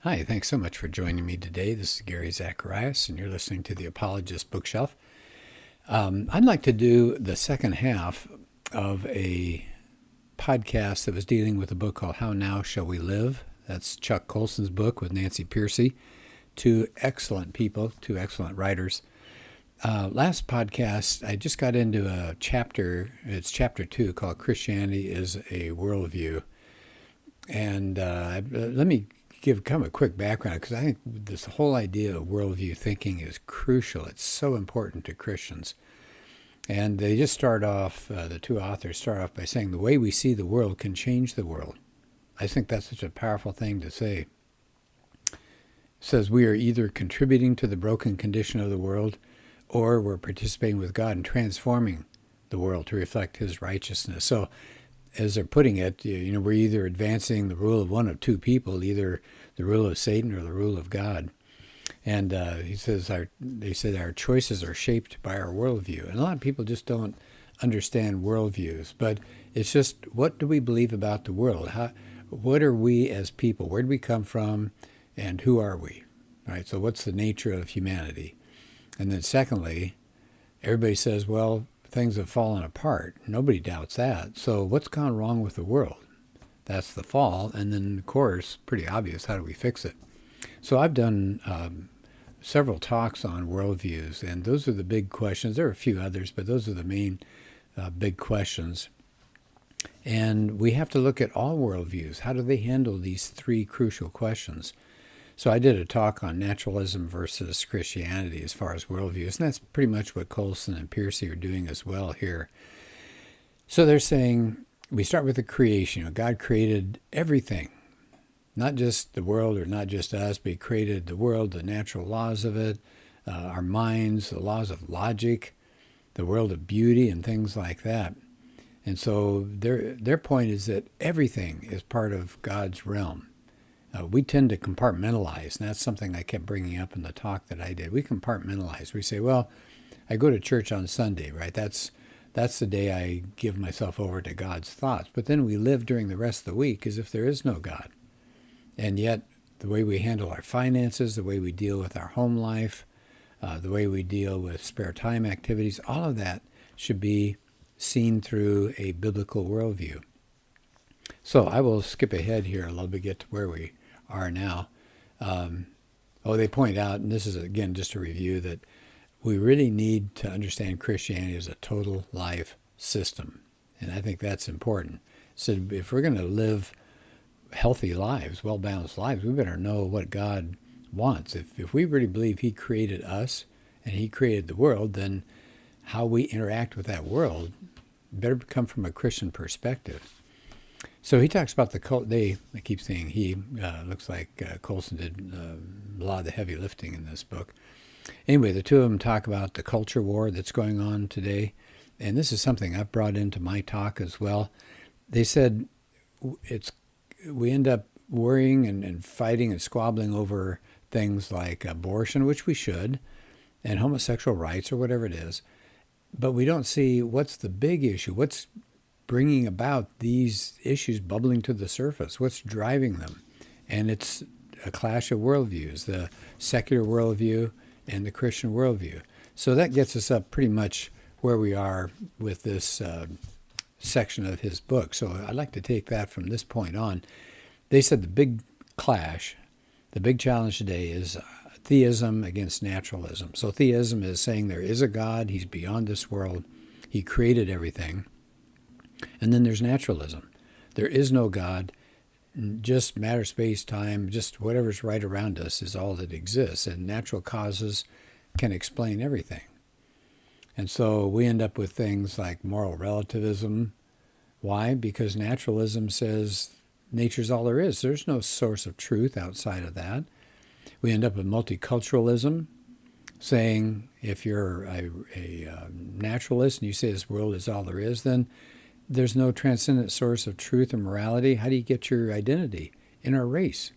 Hi, thanks so much for joining me today. This is Gary Zacharias, and you're listening to the Apologist bookshelf. I'd like to do the second half of a podcast that was dealing with a book called How Now Shall We Live? That's Chuck Colson's book with Nancy Pearcey. Two excellent people, two excellent writers. Last podcast, I just got into a chapter, it's chapter 2, called Christianity is a Worldview. And let me give kind of a quick background, because I think this whole idea of worldview thinking is crucial. It's so important to Christians. And they just start off, the two authors start off by saying the way we see the world can change the world. I think that's such a powerful thing to say. It says we are either contributing to the broken condition of the world, or we're participating with God in transforming the world to reflect his righteousness. So as they're putting it, we're either advancing the rule of one of two people, either the rule of Satan or the rule of God. And he says they said our choices are shaped by our worldview. And a lot of people just don't understand worldviews. But it's just, what do we believe about the world? What are we as people? Where do we come from? And who are we? Right? So what's the nature of humanity? And then secondly, everybody says, well, things have fallen apart. Nobody doubts that. So what's gone wrong with the world? That's the fall. And then, of course, pretty obvious, how do we fix it? So I've done several talks on worldviews, and those are the big questions. There are a few others, but those are the main big questions. And we have to look at all worldviews. How do they handle these three crucial questions? So I did a talk on naturalism versus Christianity as far as worldviews, and that's pretty much what Colson and Pearcey are doing as well here. So they're saying we start with the creation. God created everything, not just the world or not just us, but he created the world, the natural laws of it, our minds, the laws of logic, the world of beauty and things like that. And so their point is that everything is part of God's realm. We tend to compartmentalize, and that's something I kept bringing up in the talk that I did. We compartmentalize. We say, well, I go to church on Sunday, right? That's the day I give myself over to God's thoughts. But then we live during the rest of the week as if there is no God. And yet, the way we handle our finances, the way we deal with our home life, the way we deal with spare time activities, all of that should be seen through a biblical worldview. So I will skip ahead here a little bit, get to where we are now. They point out, and this is again just a review, that we really need to understand Christianity as a total life system. And I think that's important. So if we're going to live healthy lives, well-balanced lives, we better know what God wants. If we really believe he created us and he created the world, then how we interact with that world better come from a Christian perspective. So he talks about the cult. I keep saying he, looks like Colson did a lot of the heavy lifting in this book. Anyway, the two of them talk about the culture war that's going on today. And this is something I've brought into my talk as well. They said we end up worrying and fighting and squabbling over things like abortion, which we should, and homosexual rights or whatever it is. But we don't see what's the big issue. What's bringing about these issues bubbling to the surface? What's driving them? And it's a clash of worldviews, the secular worldview and the Christian worldview. So that gets us up pretty much where we are with this section of his book. So I'd like to take that from this point on. They said the big clash, the big challenge today is theism against naturalism. So theism is saying there is a God, he's beyond this world, he created everything. And then there's naturalism. There is no God, just matter, space, time, just whatever's right around us is all that exists. And natural causes can explain everything. And so we end up with things like moral relativism. Why? Because naturalism says nature's all there is. There's no source of truth outside of that. We end up with multiculturalism, saying if you're a naturalist and you say this world is all there is, then there's no transcendent source of truth or morality. How do you get your identity? In our race,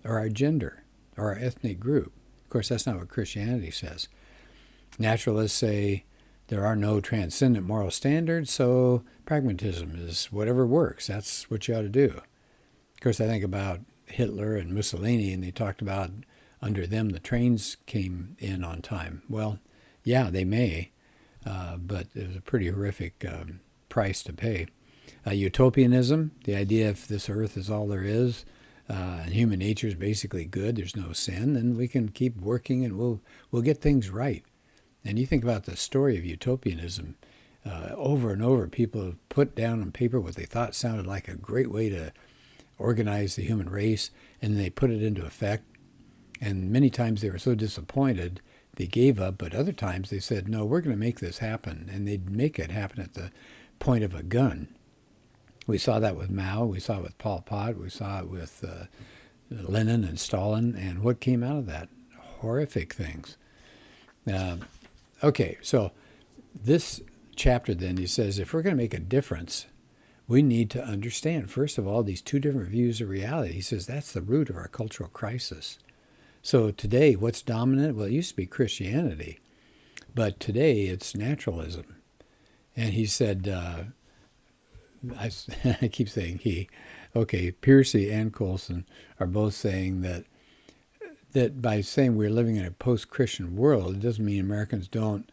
or our gender, or our ethnic group? Of course, that's not what Christianity says. Naturalists say there are no transcendent moral standards, so pragmatism is whatever works. That's what you ought to do. Of course, I think about Hitler and Mussolini, and they talked about under them the trains came in on time. Well, yeah, they may, but it was a pretty horrific price to pay. Utopianism, the idea if this earth is all there is, and human nature is basically good, there's no sin, then we can keep working and we'll get things right. And you think about the story of utopianism, over and over, people have put down on paper what they thought sounded like a great way to organize the human race, and they put it into effect. And many times they were so disappointed, they gave up, but other times they said, no, we're going to make this happen. And they'd make it happen at the point of a gun. We saw that with Mao, we saw it with Pol Pot, we saw it with Lenin and Stalin, and what came out of that? Horrific things. Okay, so this chapter then, he says, if we're going to make a difference, we need to understand, first of all, these two different views of reality. He says that's the root of our cultural crisis. So today, what's dominant? Well, it used to be Christianity, but today it's naturalism. And he said, I keep saying he, okay, Piercy and Colson are both saying that by saying we're living in a post-Christian world, it doesn't mean Americans don't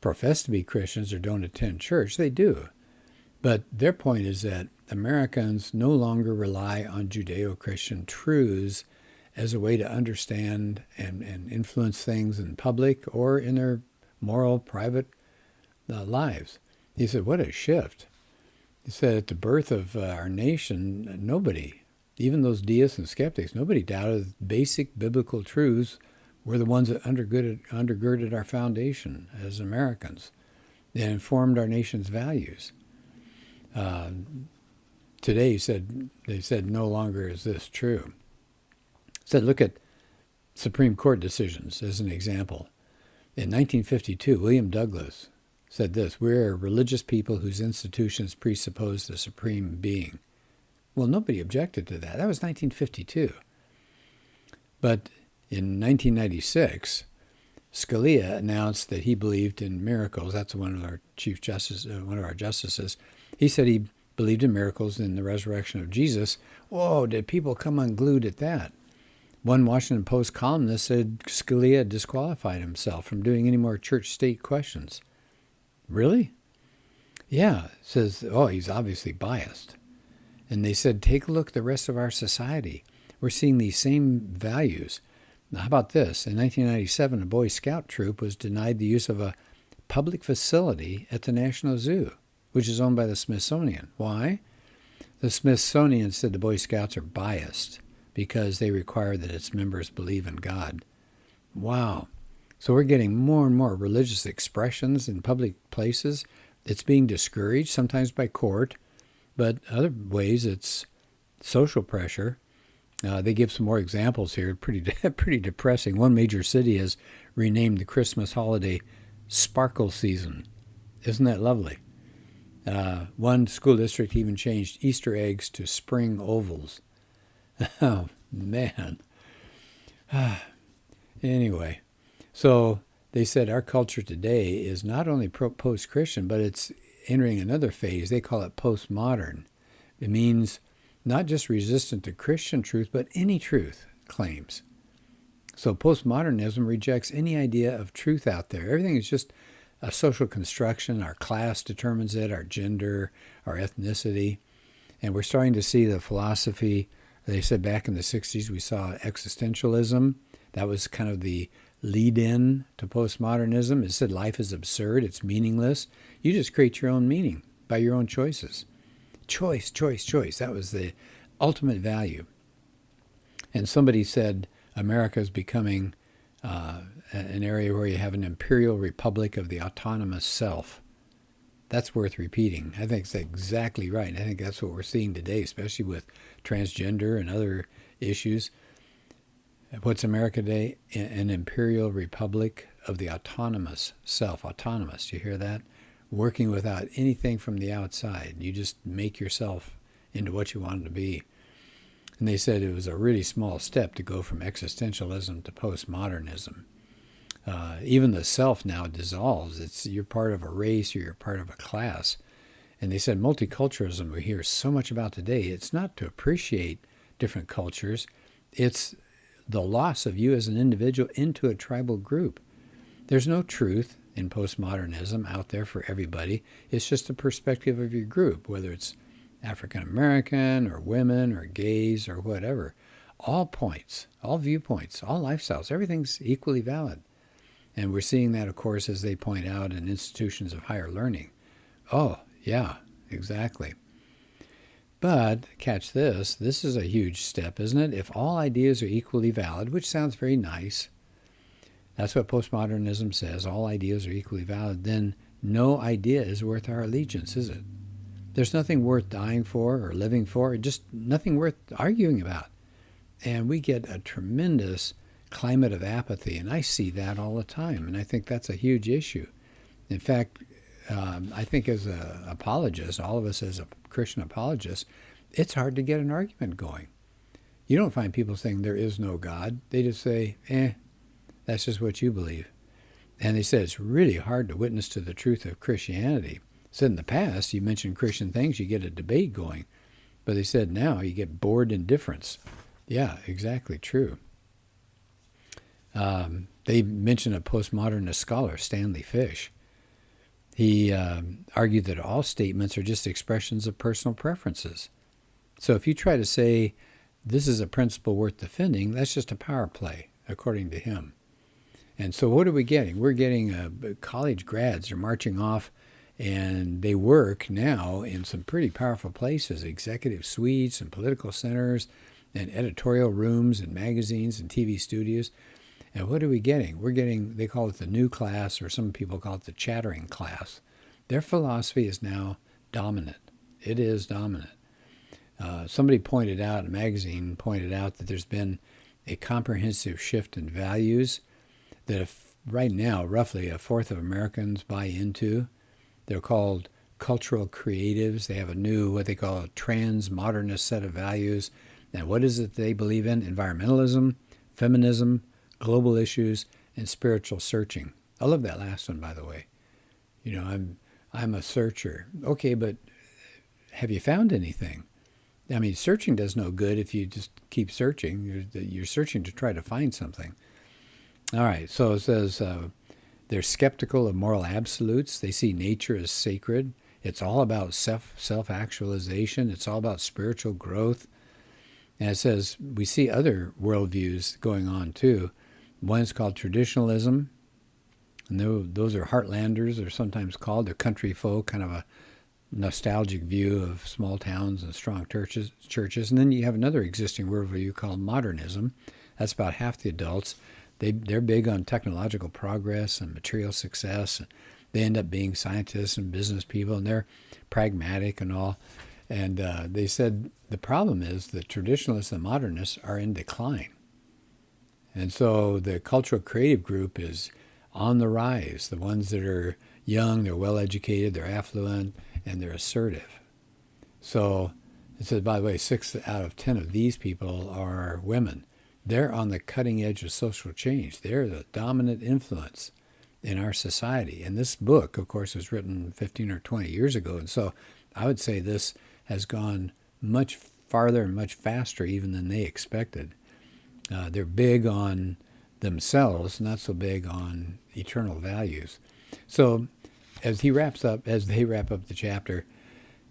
profess to be Christians or don't attend church. They do. But their point is that Americans no longer rely on Judeo-Christian truths as a way to understand and influence things in public or in their moral, private lives. He said, what a shift. He said at the birth of our nation, nobody, even those deists and skeptics, nobody doubted basic biblical truths were the ones that undergirded our foundation as Americans and informed our nation's values. Today, they said no longer is this true. Said, look at Supreme Court decisions as an example. In 1952, William Douglas said this: we're a religious people whose institutions presuppose the supreme being. Well, nobody objected to that. That was 1952. But in 1996, Scalia announced that he believed in miracles. That's one of our one of our justices. He said he believed in miracles in the resurrection of Jesus. Whoa, did people come unglued at that? One Washington Post columnist said Scalia disqualified himself from doing any more church-state questions. Really? Yeah, says, oh, he's obviously biased. And they said, take a look at the rest of our society. We're seeing these same values. Now, how about this? In 1997, a Boy Scout troop was denied the use of a public facility at the National Zoo, which is owned by the Smithsonian. Why? The Smithsonian said the Boy Scouts are biased because they require that its members believe in God. Wow. So we're getting more and more religious expressions in public places. It's being discouraged, sometimes by court, but other ways it's social pressure. They give some more examples here, pretty depressing. One major city has renamed the Christmas holiday Sparkle Season. Isn't that lovely? One school district even changed Easter eggs to spring ovals. Oh, man. Anyway, so they said our culture today is not only post-Christian, but it's entering another phase. They call it postmodern. It means not just resistant to Christian truth, but any truth claims. So postmodernism rejects any idea of truth out there. Everything is just a social construction. Our class determines it, our gender, our ethnicity. And we're starting to see the philosophy. They said back in the 60s we saw existentialism. That was kind of the lead-in to postmodernism. It said life is absurd, it's meaningless. You just create your own meaning by your own choices. Choice, choice, choice. That was the ultimate value. And somebody said America is becoming an area where you have an imperial republic of the autonomous self. That's worth repeating. I think it's exactly right. I think that's what we're seeing today, especially with transgender and other issues. What's America today? An imperial republic of the autonomous self. Autonomous, you hear that? Working without anything from the outside. You just make yourself into what you want to be. And they said it was a really small step to go from existentialism to postmodernism. Even the self now dissolves. You're part of a race or you're part of a class. And they said multiculturalism we hear so much about today, it's not to appreciate different cultures. It's the loss of you as an individual into a tribal group. There's no truth in postmodernism out there for everybody. It's just the perspective of your group, whether it's African American or women or gays or whatever. All points, all viewpoints, all lifestyles, everything's equally valid. And we're seeing that, of course, as they point out in institutions of higher learning. Oh, yeah, exactly. But catch this is a huge step, isn't it? If all ideas are equally valid, which sounds very nice, that's what postmodernism says, all ideas are equally valid, then no idea is worth our allegiance, is it? There's nothing worth dying for or living for, just nothing worth arguing about. And we get a tremendous climate of apathy, and I see that all the time, and I think that's a huge issue. In fact, I think as an apologist, all of us as a Christian apologist, it's hard to get an argument going. You don't find people saying there is no God. They just say, that's just what you believe. And they said it's really hard to witness to the truth of Christianity. Said in the past, you mention Christian things, you get a debate going. But they said now you get bored indifference. Yeah, exactly true. They mentioned a postmodernist scholar, Stanley Fish. He argued that all statements are just expressions of personal preferences. So if you try to say this is a principle worth defending, that's just a power play, according to him. And so what are we getting? We're getting college grads are marching off, and they work now in some pretty powerful places, executive suites and political centers and editorial rooms and magazines and TV studios. And what are we getting? We're getting, they call it the new class, or some people call it the chattering class. Their philosophy is now dominant. It is dominant. Somebody pointed out, a magazine pointed out that there's been a comprehensive shift in values that if right now roughly a fourth of Americans buy into. They're called cultural creatives. They have a new, what they call a trans-modernist set of values. And what is it they believe in? Environmentalism, feminism, global issues, and spiritual searching. I love that last one, by the way. You know, I'm a searcher. Okay, but have you found anything? I mean, searching does no good if you just keep searching. You're searching to try to find something. All right, so it says they're skeptical of moral absolutes. They see nature as sacred. It's all about self-actualization. It's all about spiritual growth. And it says we see other worldviews going on too. One is called traditionalism, and those are heartlanders. They're sometimes called. They're country folk, kind of a nostalgic view of small towns and strong churches. And then you have another existing worldview called modernism. That's about half the adults. They're big on technological progress and material success. They end up being scientists and business people, and they're pragmatic and all. And they said the problem is the traditionalists and modernists are in decline. And so the cultural creative group is on the rise. The ones that are young, they're well-educated, they're affluent, and they're assertive. So it says, by the way, 6 out of 10 of these people are women. They're on the cutting edge of social change. They're the dominant influence in our society. And this book, of course, was written 15 or 20 years ago. And so I would say this has gone much farther and much faster even than they expected. They're big on themselves, not so big on eternal values. So as they wrap up the chapter,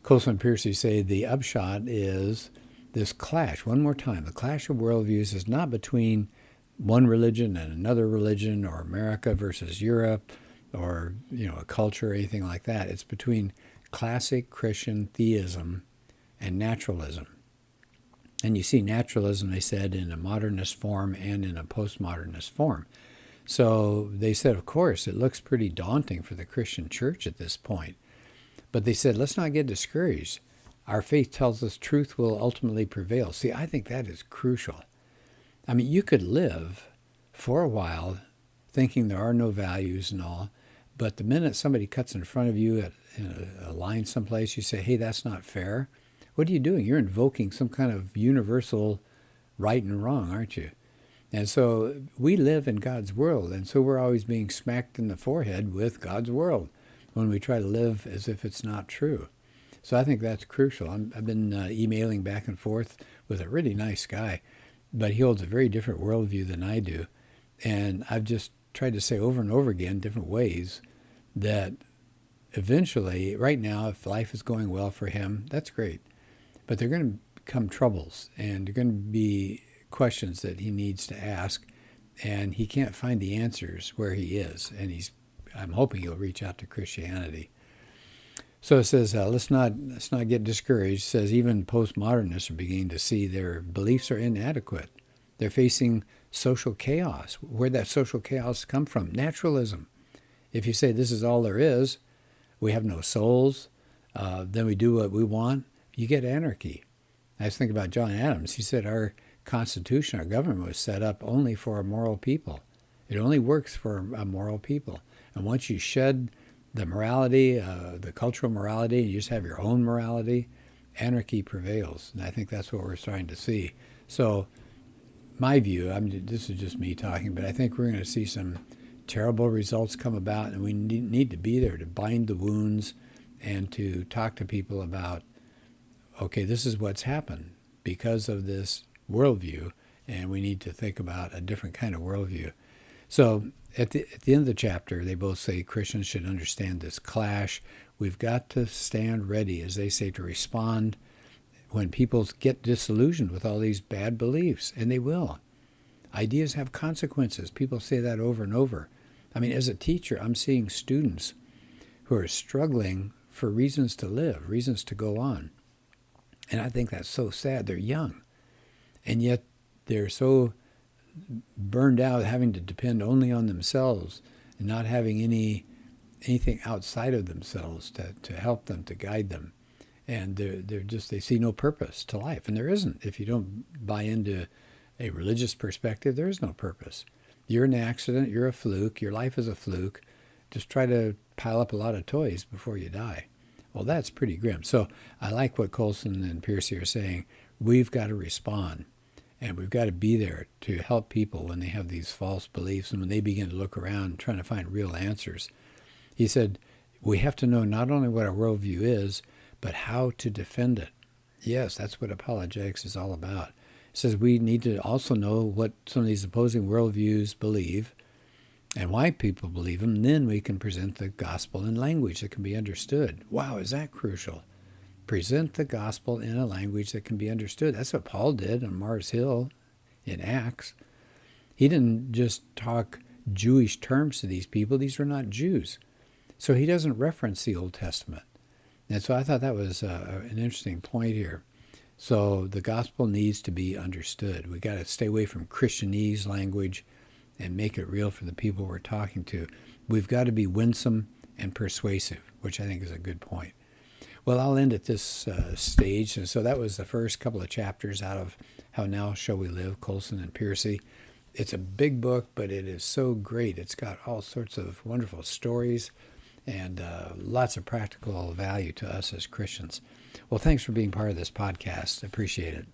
Coastal and Piercy say the upshot is this clash, one more time, the clash of worldviews is not between one religion and another religion, or America versus Europe, or a culture or anything like that. It's between classic Christian theism and naturalism. And you see naturalism, they said, in a modernist form and in a postmodernist form. So they said, of course, it looks pretty daunting for the Christian church at this point. But they said, let's not get discouraged. Our faith tells us truth will ultimately prevail. See, I think that is crucial. I mean, you could live for a while thinking there are no values and all, but the minute somebody cuts in front of you in a line someplace, you say, hey, that's not fair. What are you doing? You're invoking some kind of universal right and wrong, aren't you? And so we live in God's world, and so we're always being smacked in the forehead with God's world when we try to live as if it's not true. So I think that's crucial. I've been emailing back and forth with a really nice guy, but he holds a very different worldview than I do. And I've just tried to say over and over again, different ways, that eventually, right now, if life is going well for him, that's great. But they're going to come troubles, and they're going to be questions that he needs to ask, and he can't find the answers where he is. And I'm hoping he'll reach out to Christianity. So it says, let's not get discouraged. It says even postmodernists are beginning to see their beliefs are inadequate. They're facing social chaos. Where'd that social chaos come from? Naturalism. If you say this is all there is, we have no souls, then we do what we want, you get anarchy. I was thinking about John Adams. He said our Constitution, our government was set up only for a moral people. It only works for a moral people. And once you shed the morality, the cultural morality, and you just have your own morality, anarchy prevails. And I think that's what we're starting to see. So my view, this is just me talking, but I think we're going to see some terrible results come about, and we need to be there to bind the wounds and to talk to people about, okay, this is what's happened because of this worldview, and we need to think about a different kind of worldview. So at the end of the chapter, they both say Christians should understand this clash. We've got to stand ready, as they say, to respond when people get disillusioned with all these bad beliefs, and they will. Ideas have consequences. People say that over and over. I mean, as a teacher, I'm seeing students who are struggling for reasons to live, reasons to go on. And I think that's so sad. They're young. And yet they're so burned out having to depend only on themselves and not having anything outside of themselves to help them, to guide them. And they see no purpose to life. And there isn't. If you don't buy into a religious perspective, there is no purpose. You're an accident, you're a fluke, your life is a fluke. Just try to pile up a lot of toys before you die. Well, that's pretty grim. So I like what Colson and Piercy are saying. We've got to respond, and we've got to be there to help people when they have these false beliefs and when they begin to look around trying to find real answers. He said, we have to know not only what our worldview is, but how to defend it. Yes, that's what apologetics is all about. It says we need to also know what some of these opposing worldviews believe and why people believe them. And then we can present the gospel in language that can be understood. Wow, is that crucial? Present the gospel in a language that can be understood. That's what Paul did on Mars Hill in Acts. He didn't just talk Jewish terms to these people. These were not Jews. So he doesn't reference the Old Testament. And so I thought that was an interesting point here. So the gospel needs to be understood. We got to stay away from Christianese language and make it real for the people we're talking to. We've got to be winsome and persuasive, which I think is a good point. Well, I'll end at this stage. And so that was the first couple of chapters out of How Now Shall We Live, Colson and Piercy. It's a big book, but it is so great. It's got all sorts of wonderful stories and lots of practical value to us as Christians. Well, thanks for being part of this podcast. I appreciate it.